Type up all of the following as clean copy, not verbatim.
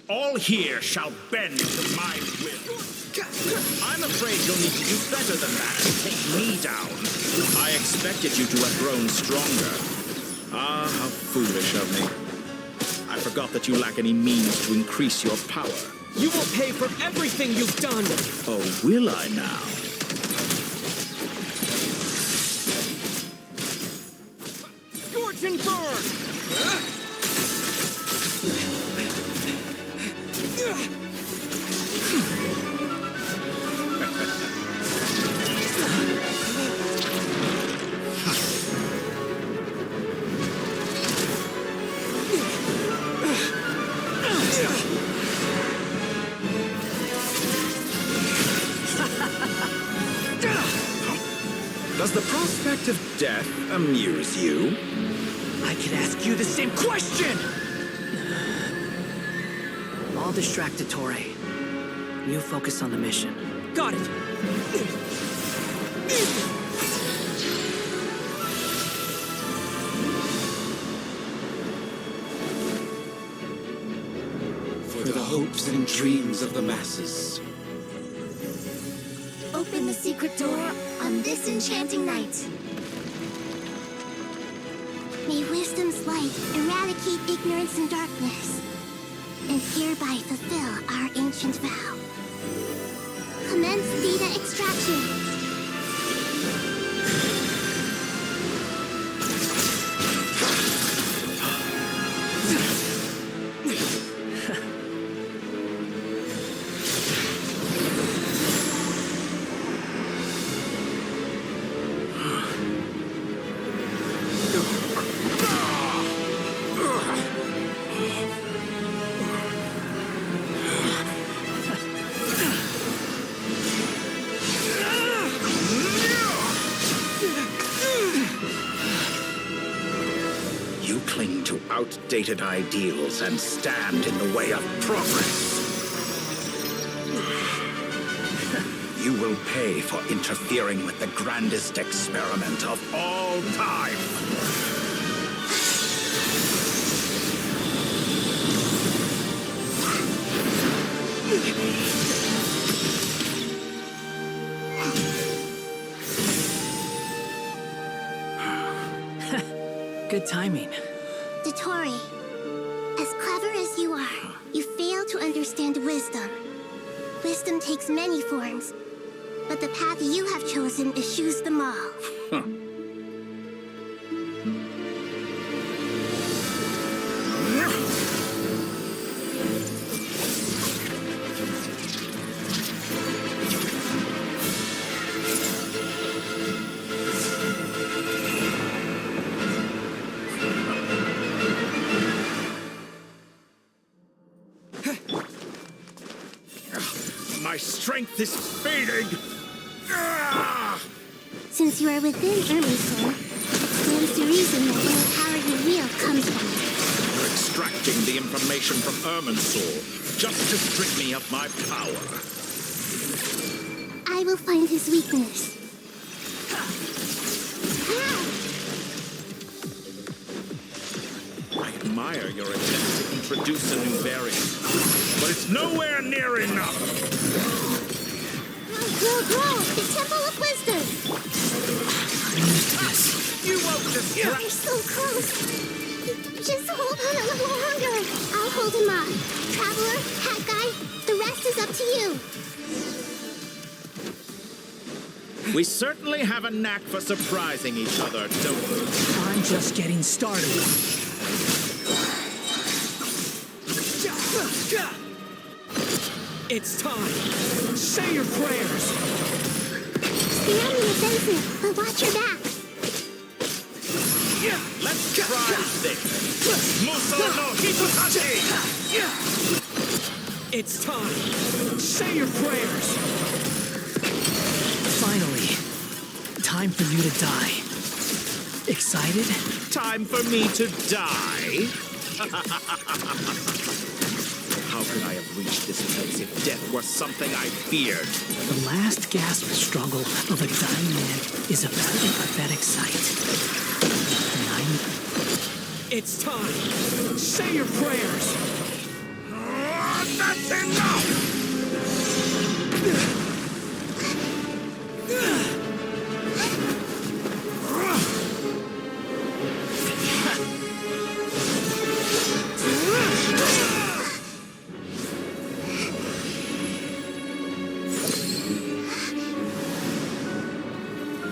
All here shall bend to my will. I'm afraid you'll need to do better than that to take me down. I expected you to have grown stronger. Ah, how foolish of me. I forgot that you lack any means to increase your power. You will pay for everything you've done! Oh, will I now? Scorch and burn! Does the prospect of death amuse you? I could ask you the same question! I'll distract Ettore. You focus on the mission. Got it! For the hopes and dreams of the masses. Open the secret door on this enchanting night. May wisdom's light eradicate ignorance and darkness, and hereby fulfill our ancient vow. Commence data extraction. Outdated ideals and stand in the way of progress. You will pay for interfering with the grandest experiment of all time. Good timing. Ettore, as clever as you are, you fail to understand wisdom. Wisdom takes many forms, but the path you have chosen eschews them all. My strength is fading! Since you are within Irminsul, it stands to reason that where power you wield comes from. You're extracting the information from Irminsul just to strip me of my power. I will find his weakness. I admire your attempt to introduce a new variant, but it's nowhere near enough! Grow! The Temple of Wisdom! I'm used to this. You won't distract! You're so close! Just hold on a little longer. I'll hold him up. Traveler, Hat Guy, the rest is up to you. We certainly have a knack for surprising each other, don't we? I'm just getting started. It's time. Say your prayers. Stay on the offensive, but watch your back. Let's try this. Musa no Hitotake! It's time. Say your prayers. Finally. Time for you to die. Excited? Time for me to die? How could I have reached this place if death were something I feared? The last gasp struggle of a dying man is a very pathetic sight. And it's time. Say your prayers. That's enough!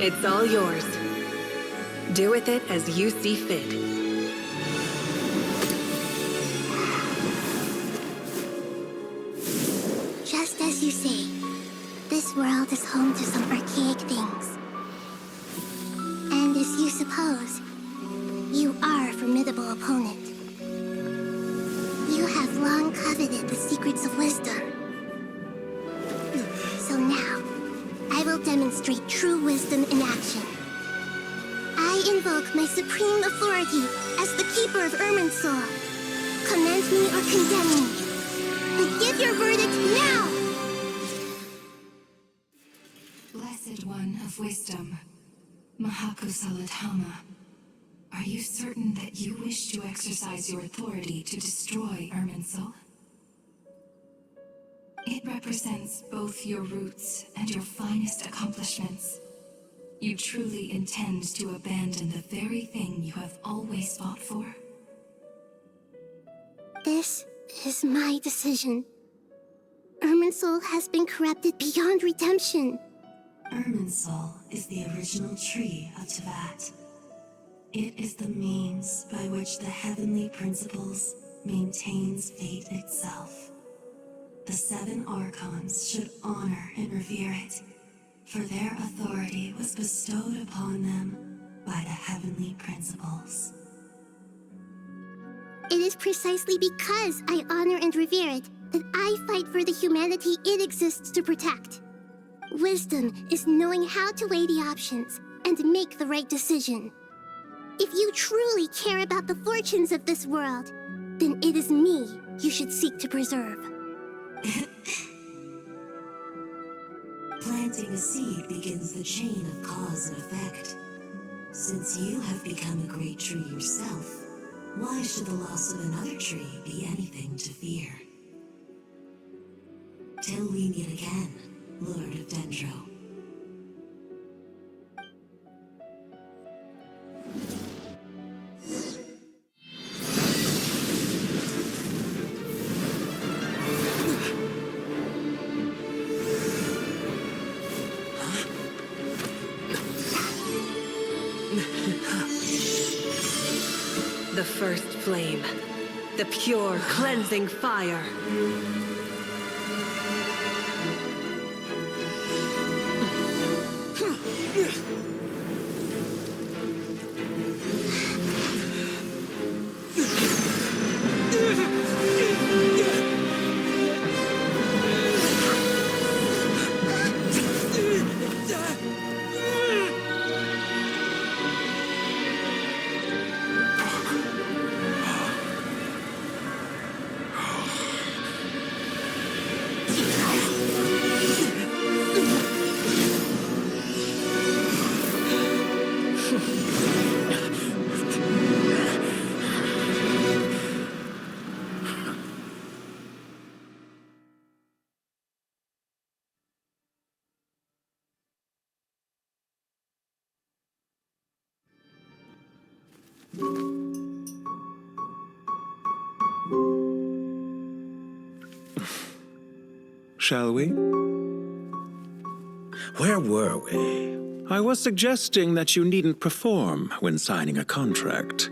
It's all yours. Do with it as you see fit. Just as you say, this world is home to some archaic things. And as you suppose, you are a formidable opponent. You have long coveted the secrets of wisdom. So now, I will demonstrate true wisdom in action. I invoke my supreme authority as the keeper of Irminsul. Commend me or condemn me. But give your verdict now! Blessed One of Wisdom, Mahakusaladhama, are you certain that you wish to exercise your authority to destroy Irminsul? It represents both your roots and your finest accomplishments. You truly intend to abandon the very thing you have always fought for? This is my decision. Irminsul has been corrupted beyond redemption. Irminsul is the original tree of Tevat. It is the means by which the heavenly principles maintains fate itself. The 7 Archons should honor and revere it, for their authority was bestowed upon them by the heavenly principles. It is precisely because I honor and revere it that I fight for the humanity it exists to protect. Wisdom is knowing how to weigh the options and make the right decision. If you truly care about the fortunes of this world, then it is me you should seek to preserve. Planting a seed begins the chain of cause and effect. Since you have become a great tree yourself, why should the loss of another tree be anything to fear? Till we meet again, Lord of Dendro. The first flame. The pure, cleansing fire. Shall we? Where were we? I was suggesting that you needn't perform when signing a contract.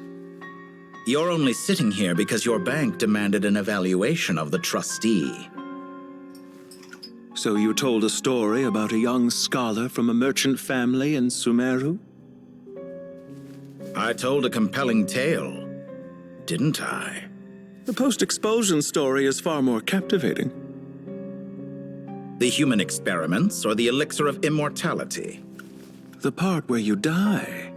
You're only sitting here because your bank demanded an evaluation of the trustee. So you told a story about a young scholar from a merchant family in Sumeru? I told a compelling tale, didn't I? The post-expulsion story is far more captivating. The human experiments or the elixir of immortality? The part where you die.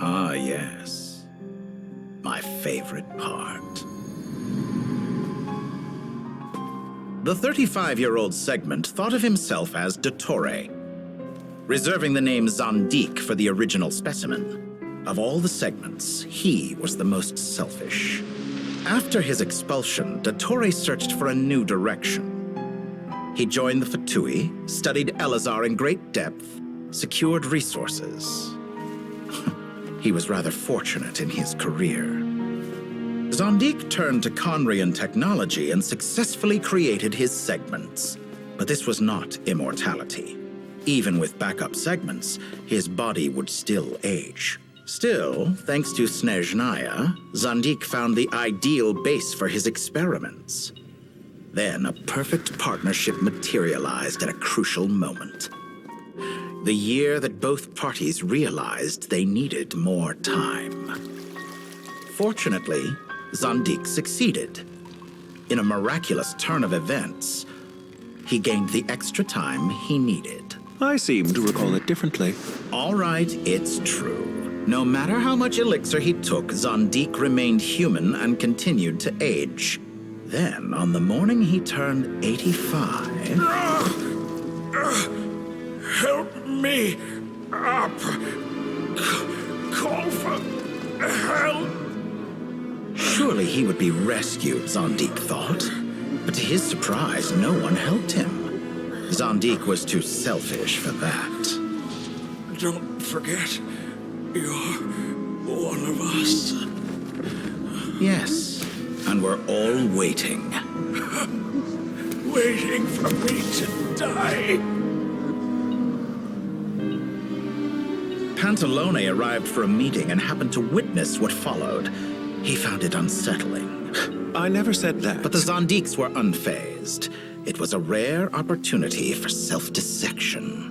Ah, yes. My favorite part. The 35-year-old segment thought of himself as Dottore, reserving the name Zandik for the original specimen. Of all the segments, he was the most selfish. After his expulsion, Dottore searched for a new direction. He joined the Fatui, studied Elazar in great depth, secured resources. He was rather fortunate in his career. Zondik turned to Conrian technology and successfully created his segments. But this was not immortality. Even with backup segments, his body would still age. Still, thanks to Snezhnaya, Zondik found the ideal base for his experiments. Then a perfect partnership materialized at a crucial moment. The year that both parties realized they needed more time. Fortunately, Zondik succeeded. In a miraculous turn of events, he gained the extra time he needed. I seem to recall it differently. All right, it's true. No matter how much elixir he took, Zondik remained human and continued to age. Then, on the morning he turned 85... Help me up! Call for help! Surely he would be rescued, Zondik thought. But to his surprise, no one helped him. Zondik was too selfish for that. Don't forget, you're one of us. Yes, and we're all waiting. Waiting for me to die. Pantalone arrived for a meeting and happened to witness what followed. He found it unsettling. I never said that. But the Zondiks were unfazed. It was a rare opportunity for self-dissection.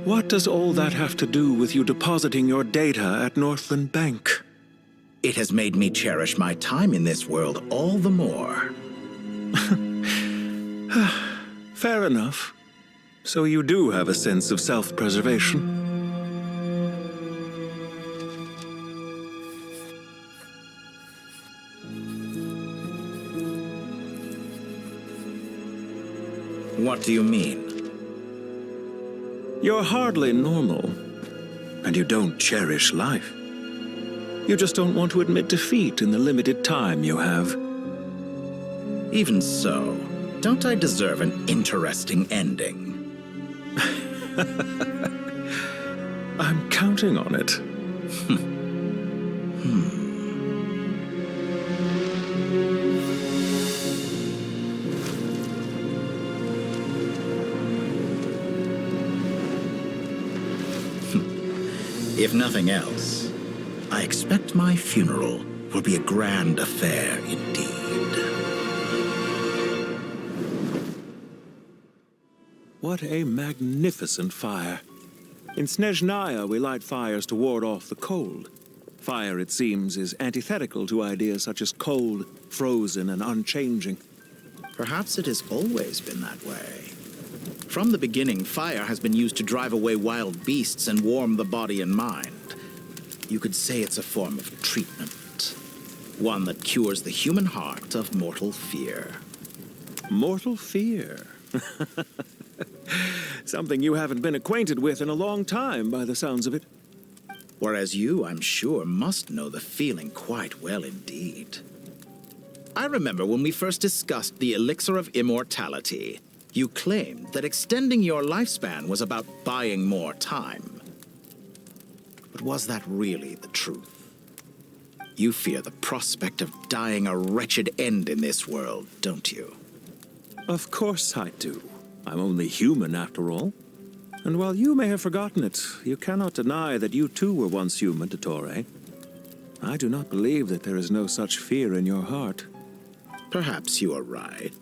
What does all that have to do with you depositing your data at Northland Bank? It has made me cherish my time in this world all the more. Fair enough. So you do have a sense of self-preservation. What do you mean? You're hardly normal, and you don't cherish life. You just don't want to admit defeat in the limited time you have. Even so, don't I deserve an interesting ending? I'm counting on it. If nothing else, I expect my funeral will be a grand affair indeed. What a magnificent fire. In Snezhnaya, we light fires to ward off the cold. Fire, it seems, is antithetical to ideas such as cold, frozen, and unchanging. Perhaps it has always been that way. From the beginning, fire has been used to drive away wild beasts and warm the body and mind. You could say it's a form of treatment. One that cures the human heart of mortal fear. Mortal fear? Something you haven't been acquainted with in a long time, by the sounds of it. Whereas you, I'm sure, must know the feeling quite well indeed. I remember when we first discussed the elixir of immortality. You claimed that extending your lifespan was about buying more time. But was that really the truth? You fear the prospect of dying a wretched end in this world, don't you? Of course I do. I'm only human, after all. And while you may have forgotten it, you cannot deny that you too were once human, Dottore. I do not believe that there is no such fear in your heart. Perhaps you are right.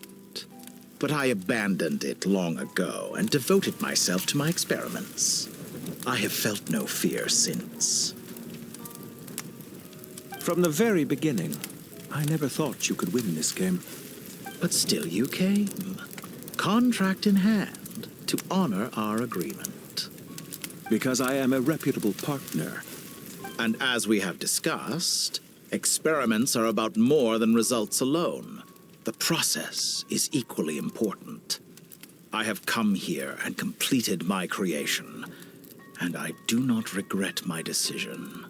But I abandoned it long ago and devoted myself to my experiments. I have felt no fear since. From the very beginning, I never thought you could win this game. But still you came, contract in hand, to honor our agreement. Because I am a reputable partner. And as we have discussed, experiments are about more than results alone. The process is equally important. I have come here and completed my creation, and I do not regret my decision.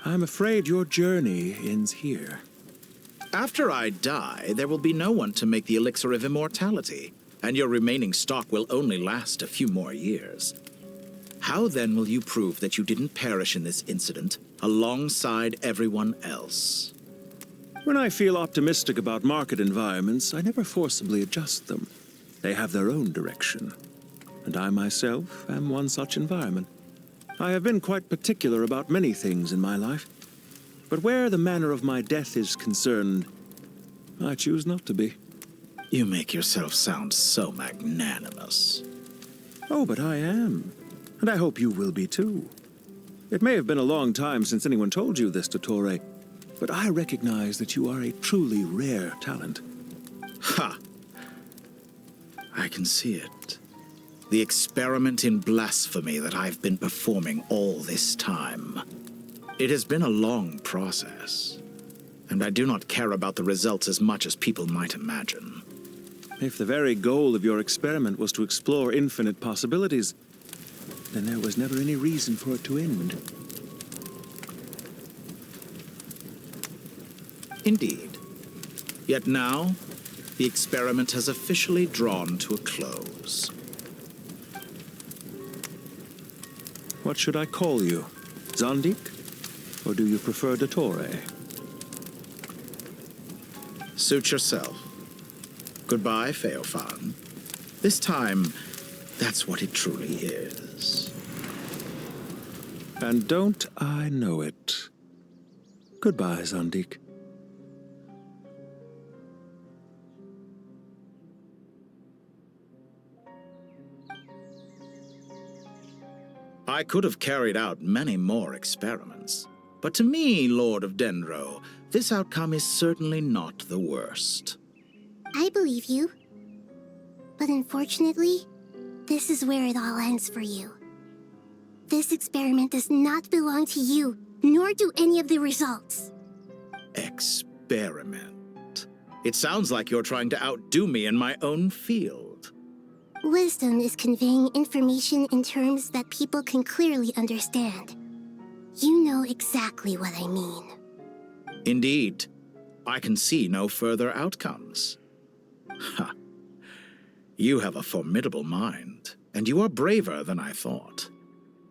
I'm afraid your journey ends here. After I die, there will be no one to make the elixir of immortality, and your remaining stock will only last a few more years. How then will you prove that you didn't perish in this incident alongside everyone else? When I feel optimistic about market environments, I never forcibly adjust them. They have their own direction. And I myself am one such environment. I have been quite particular about many things in my life. But where the manner of my death is concerned, I choose not to be. You make yourself sound so magnanimous. Oh, but I am. And I hope you will be too. It may have been a long time since anyone told you this, Dottore, but I recognize that you are a truly rare talent. Ha! I can see it. The experiment in blasphemy that I've been performing all this time. It has been a long process, and I do not care about the results as much as people might imagine. If the very goal of your experiment was to explore infinite possibilities, then there was never any reason for it to end. Indeed. Yet now, the experiment has officially drawn to a close. What should I call you? Zondik? Or do you prefer Dottore? Suit yourself. Goodbye, Feofan. This time, that's what it truly is. And don't I know it? Goodbye, Zondik. I could have carried out many more experiments, but to me, Lord of Dendro, this outcome is certainly not the worst. I believe you. But unfortunately, this is where it all ends for you. This experiment does not belong to you, nor do any of the results. Experiment. It sounds like you're trying to outdo me in my own field. Wisdom is conveying information in terms that people can clearly understand. You know exactly what I mean. Indeed. I can see no further outcomes. Ha. You have a formidable mind, and you are braver than I thought.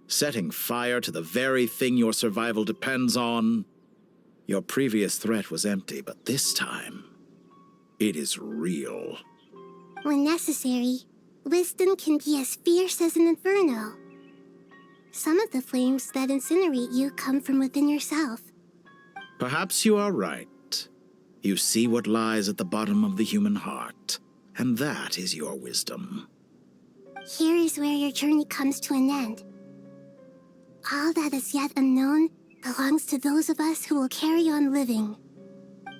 Setting fire to the very thing your survival depends on. Your previous threat was empty, but this time, it is real. When necessary, wisdom can be as fierce as an inferno. Some of the flames that incinerate you come from within yourself. Perhaps you are right. You see what lies at the bottom of the human heart, and that is your wisdom. Here is where your journey comes to an end. All that is yet unknown belongs to those of us who will carry on living.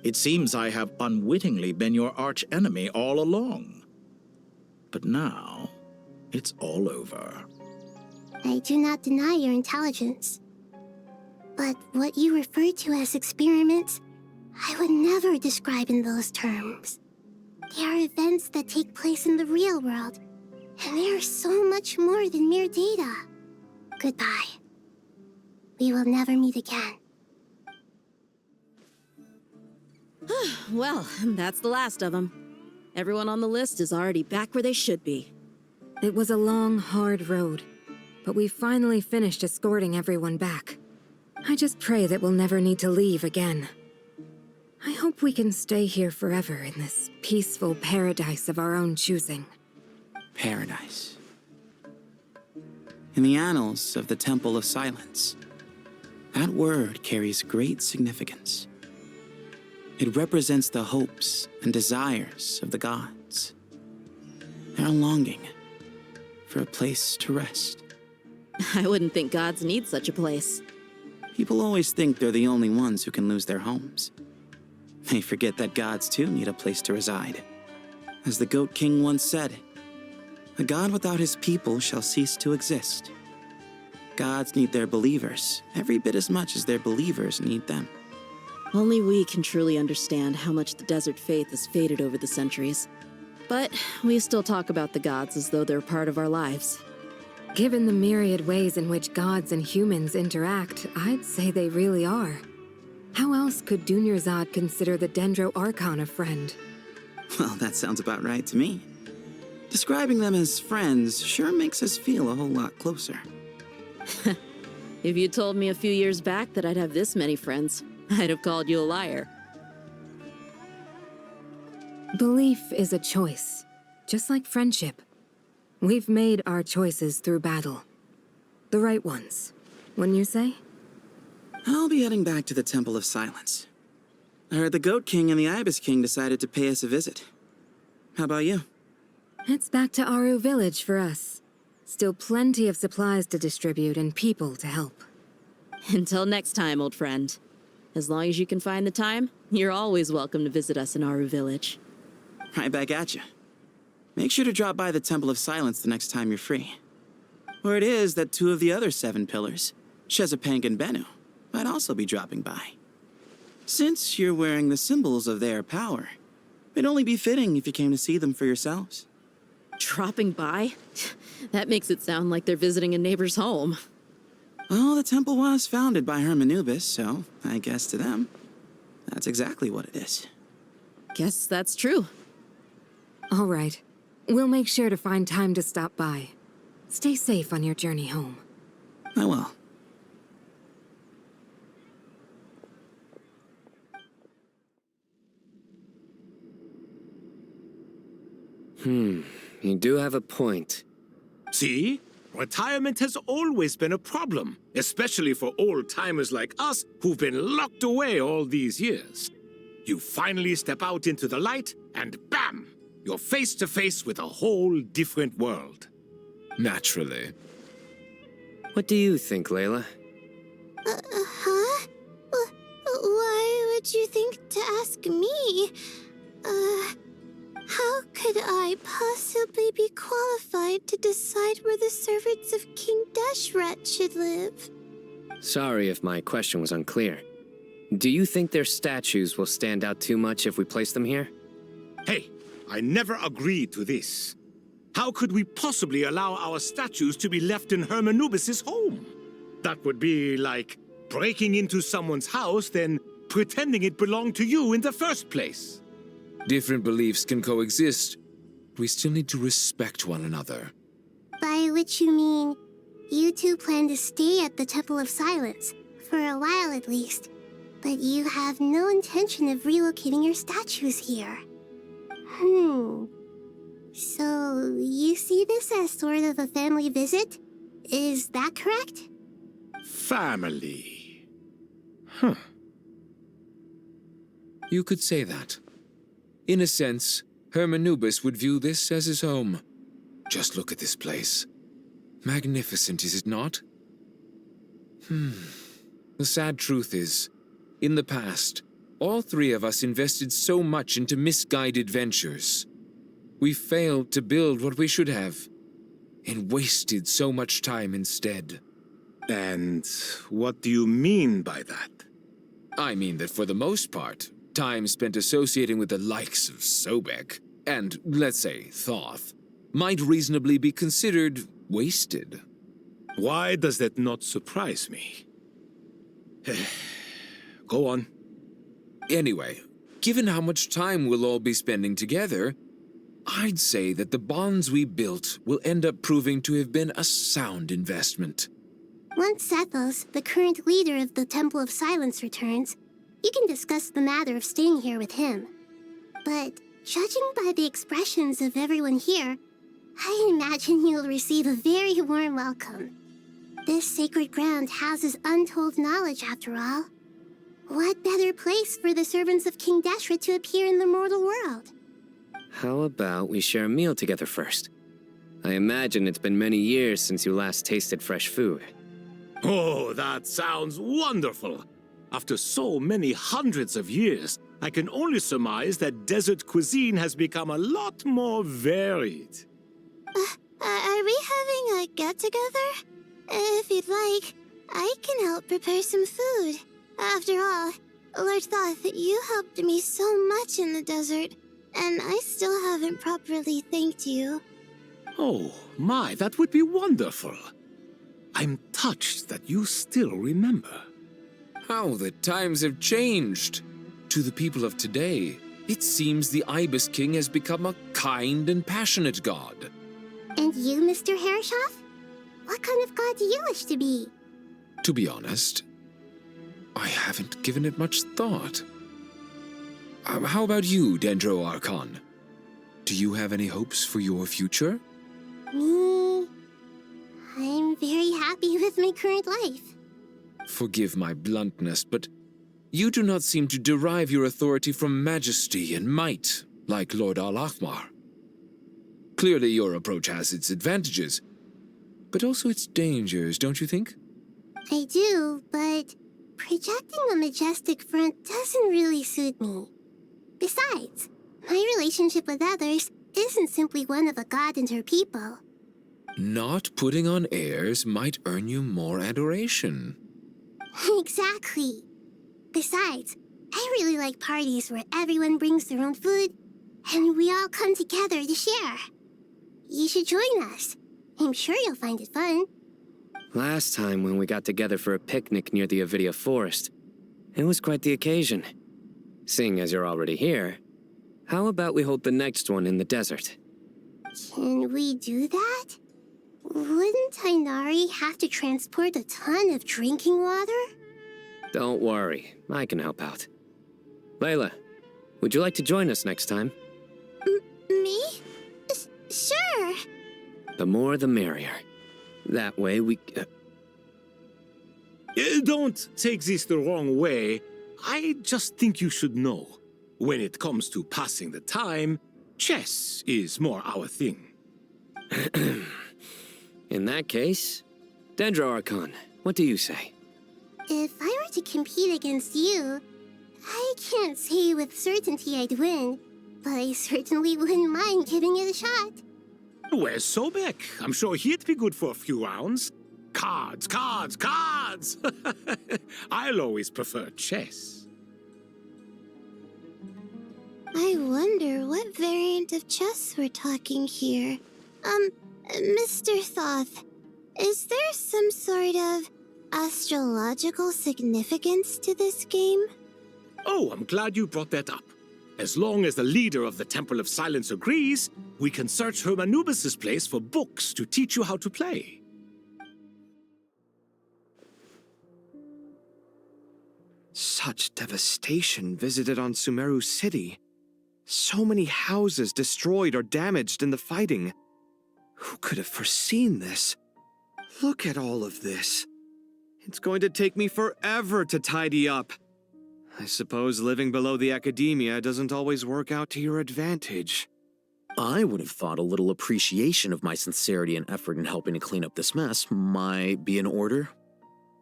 It seems I have unwittingly been your arch-enemy all along. But now, it's all over. I do not deny your intelligence. But what you refer to as experiments, I would never describe in those terms. They are events that take place in the real world, and they are so much more than mere data. Goodbye. We will never meet again. Well, that's the last of them. Everyone on the list is already back where they should be. It was a long, hard road, but we finally finished escorting everyone back. I just pray that we'll never need to leave again. I hope we can stay here forever in this peaceful paradise of our own choosing. Paradise. In the annals of the Temple of Silence, that word carries great significance. It represents the hopes and desires of the gods. Their longing for a place to rest. I wouldn't think gods need such a place. People always think they're the only ones who can lose their homes. They forget that gods too need a place to reside. As the Goat King once said, "A god without his people shall cease to exist." Gods need their believers every bit as much as their believers need them. Only we can truly understand how much the desert faith has faded over the centuries. But we still talk about the gods as though they're part of our lives. Given the myriad ways in which gods and humans interact, I'd say they really are. How else could Dunyarzad consider the Dendro Archon a friend? Well, that sounds about right to me. Describing them as friends sure makes us feel a whole lot closer. If you told me a few years back that I'd have this many friends, I'd have called you a liar. Belief is a choice, just like friendship. We've made our choices through battle. The right ones, wouldn't you say? I'll be heading back to the Temple of Silence. I heard the Goat King and the Ibis King decided to pay us a visit. How about you? It's back to Aru Village for us. Still plenty of supplies to distribute and people to help. Until next time, old friend. As long as you can find the time, you're always welcome to visit us in Aru Village. Right back at you. Make sure to drop by the Temple of Silence the next time you're free. Word is that 2 of the other 7 pillars, Shezapang and Bennu, might also be dropping by. Since you're wearing the symbols of their power, it'd only be fitting if you came to see them for yourselves. Dropping by? That makes it sound like they're visiting a neighbor's home. Well, the temple was founded by Hermanubis, so I guess to them, that's exactly what it is. Guess that's true. All right. We'll make sure to find time to stop by. Stay safe on your journey home. I will. You do have a point. See? Retirement has always been a problem, especially for old-timers like us who've been locked away all these years. You finally step out into the light, and bam! You're face to face with a whole different world. Naturally. What do you think, Layla? Huh? Why would you think to ask me? How could I possibly be qualified to decide where the servants of King Deshret should live? Sorry if my question was unclear. Do you think their statues will stand out too much if we place them here? Hey, I never agreed to this. How could we possibly allow our statues to be left in Hermanubis' home? That would be like breaking into someone's house, then pretending it belonged to you in the first place. Different beliefs can coexist. We still need to respect one another. By which you mean, you two plan to stay at the Temple of Silence, for a while at least. But you have no intention of relocating your statues here. So, you see this as sort of a family visit? Is that correct? Family. You could say that. In a sense, Hermanubis would view this as his home. Just look at this place. Magnificent, is it not? The sad truth is, in the past, all 3 of us invested so much into misguided ventures. We failed to build what we should have, and wasted so much time instead. And what do you mean by that? I mean that for the most part, time spent associating with the likes of Sobek, and, let's say, Thoth, might reasonably be considered wasted. Why does that not surprise me? Go on. Anyway, given how much time we'll all be spending together, I'd say that the bonds we built will end up proving to have been a sound investment. Once Sethos, the current leader of the Temple of Silence, returns, you can discuss the matter of staying here with him. But judging by the expressions of everyone here, I imagine you'll receive a very warm welcome. This sacred ground houses untold knowledge, after all. What better place for the servants of King Deshret to appear in the mortal world? How about we share a meal together first? I imagine it's been many years since you last tasted fresh food. Oh, that sounds wonderful! After so many hundreds of years, I can only surmise that desert cuisine has become a lot more varied. Are we having a get-together? If you'd like, I can help prepare some food. After all, Lord Thoth, you helped me so much in the desert, and I still haven't properly thanked you. Oh, my, that would be wonderful. I'm touched that you still remember. How the times have changed. To the people of today, it seems the Ibis King has become a kind and passionate god. And you, Mr. Herreshoff? What kind of god do you wish to be? To be honest, I haven't given it much thought. How about you, Dendro Archon? Do you have any hopes for your future? Me? I'm very happy with my current life. Forgive my bluntness, but you do not seem to derive your authority from majesty and might, like Lord Al-Ahmar. Clearly your approach has its advantages, but also its dangers, don't you think? I do, but projecting a majestic front doesn't really suit me. Besides, my relationship with others isn't simply one of a god and her people. Not putting on airs might earn you more adoration. Exactly. Besides, I really like parties where everyone brings their own food and we all come together to share. You should join us. I'm sure you'll find it fun. Last time when we got together for a picnic near the Avidia Forest, it was quite the occasion. Seeing as you're already here, how about we hold the next one in the desert? Can we do that? Wouldn't Tainari have to transport a ton of drinking water? Don't worry, I can help out. Layla, would you like to join us next time? Me? Sure. The more the merrier. That way we... Don't take this the wrong way. I just think you should know. When it comes to passing the time, chess is more our thing. In that case, Dendro Archon, what do you say? If I were to compete against you, I can't say with certainty I'd win, but I certainly wouldn't mind giving it a shot. Where's Sobek? I'm sure he'd be good for a few rounds. Cards, cards, cards! I'll always prefer chess. I wonder what variant of chess we're talking here. Mr. Thoth, is there some sort of astrological significance to this game? Oh, I'm glad you brought that up. As long as the leader of the Temple of Silence agrees, we can search Hermanubis' place for books to teach you how to play. Such devastation visited on Sumeru City. So many houses destroyed or damaged in the fighting. Who could have foreseen this? Look at all of this. It's going to take me forever to tidy up. I suppose living below the academia doesn't always work out to your advantage. I would have thought a little appreciation of my sincerity and effort in helping to clean up this mess might be in order.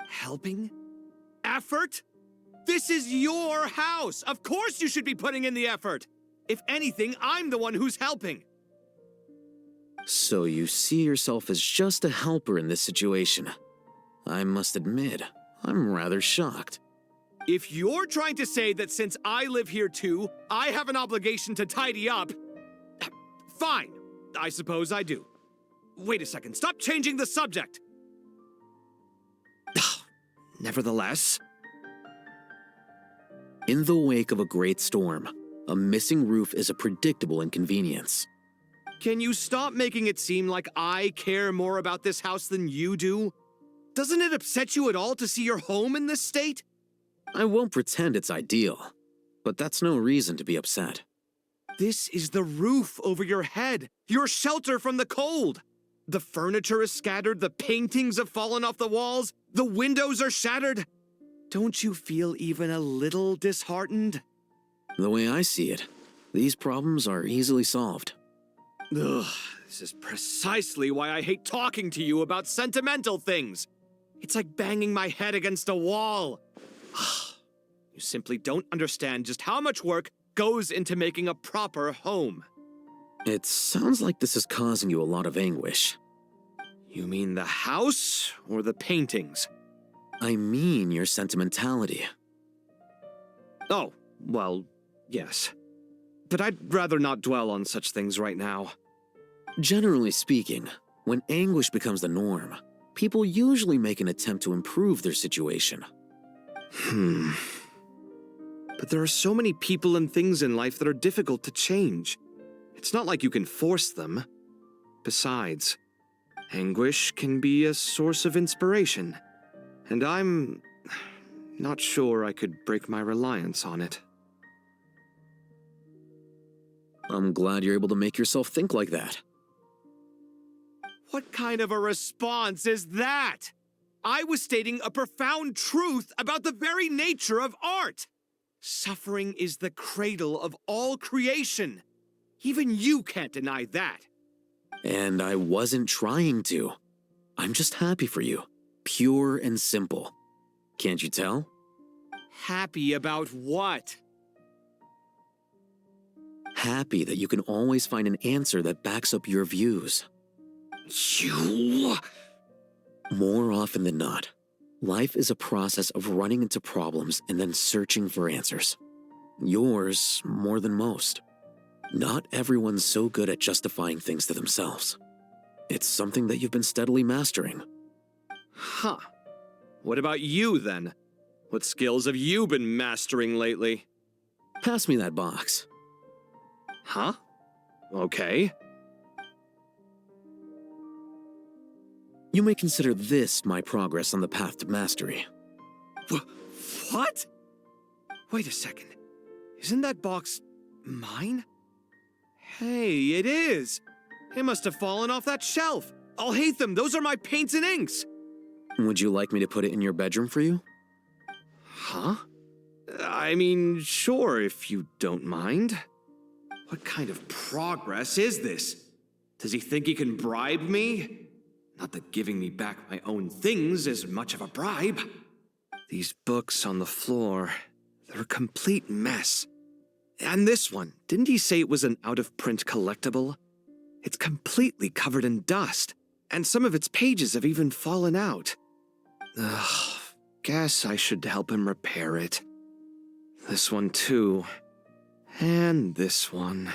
Helping? Effort? This is your house! Of course you should be putting in the effort! If anything, I'm the one who's helping! So you see yourself as just a helper in this situation. I must admit, I'm rather shocked. If you're trying to say that since I live here too, I have an obligation to tidy up, fine, I suppose I do. Wait a second, stop changing the subject! Nevertheless... In the wake of a great storm, a missing roof is a predictable inconvenience. Can you stop making it seem like I care more about this house than you do? Doesn't it upset you at all to see your home in this state? I won't pretend it's ideal, but that's no reason to be upset. This is the roof over your head, your shelter from the cold. The furniture is scattered, the paintings have fallen off the walls, the windows are shattered. Don't you feel even a little disheartened? The way I see it, these problems are easily solved. Ugh, this is precisely why I hate talking to you about sentimental things. It's like banging my head against a wall. You simply don't understand just how much work goes into making a proper home. It sounds like this is causing you a lot of anguish. You mean the house or the paintings? I mean your sentimentality. Oh, well, yes. But I'd rather not dwell on such things right now. Generally speaking, when anguish becomes the norm, people usually make an attempt to improve their situation. But there are so many people and things in life that are difficult to change. It's not like you can force them. Besides, anguish can be a source of inspiration, and I'm not sure I could break my reliance on it. I'm glad you're able to make yourself think like that. What kind of a response is that? I was stating a profound truth about the very nature of art. Suffering is the cradle of all creation. Even you can't deny that. And I wasn't trying to. I'm just happy for you. Pure and simple. Can't you tell? Happy about what? Happy that you can always find an answer that backs up your views. You... More often than not, life is a process of running into problems and then searching for answers. Yours more than most. Not everyone's so good at justifying things to themselves. It's something that you've been steadily mastering. Huh. What about you, then? What skills have you been mastering lately? Pass me that box. Huh? Okay. You may consider this my progress on the path to mastery. What? Wait a second. Isn't that box mine? Hey, it is! It must have fallen off that shelf. I'll hate them. Those are my paints and inks. Would you like me to put it in your bedroom for you? Huh? I mean, sure, if you don't mind. What kind of progress is this? Does he think he can bribe me? Not that giving me back my own things is much of a bribe. These books on the floor, they're a complete mess. And this one, didn't he say it was an out-of-print collectible? It's completely covered in dust, and some of its pages have even fallen out. Ugh, guess I should help him repair it. This one too. And this one.